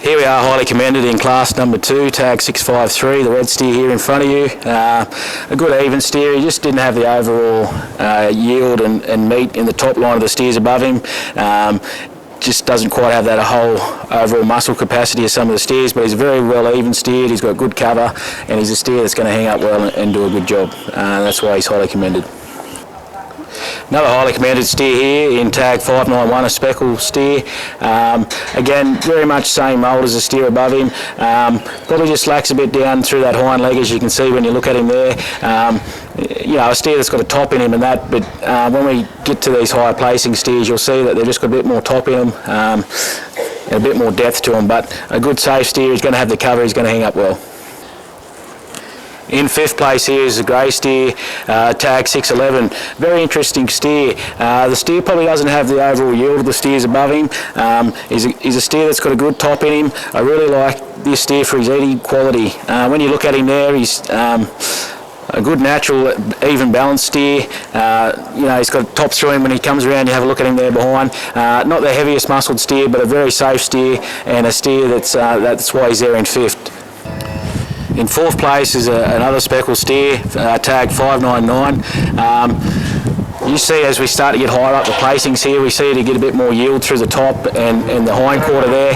Here we are, highly commended in class number 2, tag 653, the red steer here in front of you. A good even steer. He just didn't have the overall yield and meat in the top line of the steers above him. Just doesn't quite have that whole overall muscle capacity as some of the steers, but he's a very well even steered. He's got good cover, and he's a steer that's going to hang up well and do a good job. That's why he's highly commended. Another highly commended steer here in tag 591, a speckled steer. Again, very much same mould as the steer above him. Probably just slacks a bit down through that hind leg, as you can see when you look at him there. You know, a steer that's got a top in him and that, but when we get to these higher placing steers, you'll see that they've just got a bit more top in them and a bit more depth to them. But a good safe steer, he's going to have the cover, he's going to hang up well. In 5th place here is the grey steer, tag 611. Very interesting steer. The steer probably doesn't have the overall yield of the steers above him. He's a steer that's got a good top in him. I really like this steer for his eating quality. When you look at him there, he's a good natural, even balanced steer. You know, he's got top through him when he comes around. You have a look at him there behind. Not the heaviest muscled steer, but a very safe steer, and a steer that's why he's there in 5th. In 4th place is another speckled steer, tag 599. You see, as we start to get higher up the placings here, we see to get a bit more yield through the top and the hind quarter there.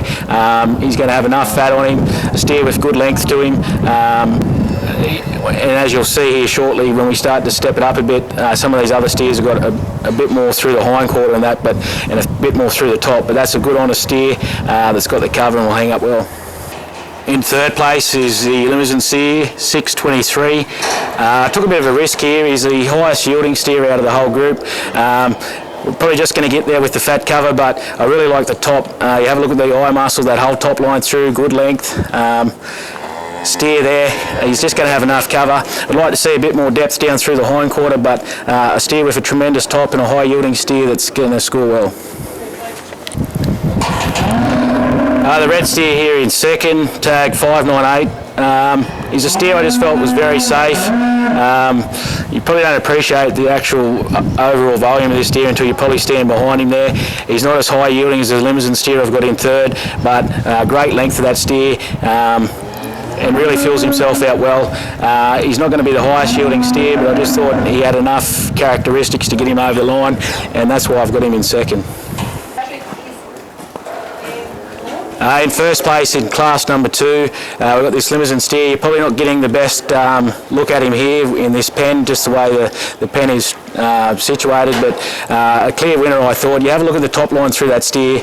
He's going to have enough fat on him, a steer with good length to him. And as you'll see here shortly, when we start to step it up a bit, some of these other steers have got a bit more through the hind quarter and that, and a bit more through the top. But that's a good honest steer that's got the cover and will hang up well. In 3rd place is the limousine steer, 623. Took a bit of a risk here. He's the highest yielding steer out of the whole group. We're probably just going to get there with the fat cover, but I really like the top. You have a look at the eye muscle, that whole top line through, good length. Steer there, he's just going to have enough cover. I'd like to see a bit more depth down through the hind quarter, but a steer with a tremendous top and a high yielding steer that's going to score well. The red steer here in 2nd, tag 598. He's a steer I just felt was very safe. You probably don't appreciate the actual overall volume of this steer until you probably stand behind him there. He's not as high yielding as the limousine steer I've got in 3rd, but great length for that steer. And really fills himself out well. He's not going to be the highest yielding steer, but I just thought he had enough characteristics to get him over the line, and that's why I've got him in 2nd. In 1st place in class number 2, we've got this limousine steer. You're probably not getting the best look at him here in this pen, just the way the pen is situated, but a clear winner I thought. You have a look at the top line through that steer.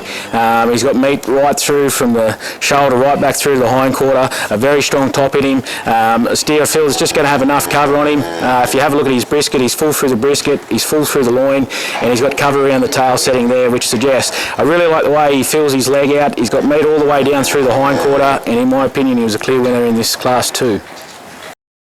He's got meat right through from the shoulder right back through to the hind quarter, a very strong top in him. A steer I feel is just going to have enough cover on him. If you have a look at his brisket, he's full through the brisket, he's full through the loin, and he's got cover around the tail setting there, which suggests I really like the way he fills his leg out. He's got meat all the way down through the hind quarter, and in my opinion he was a clear winner in this class 2.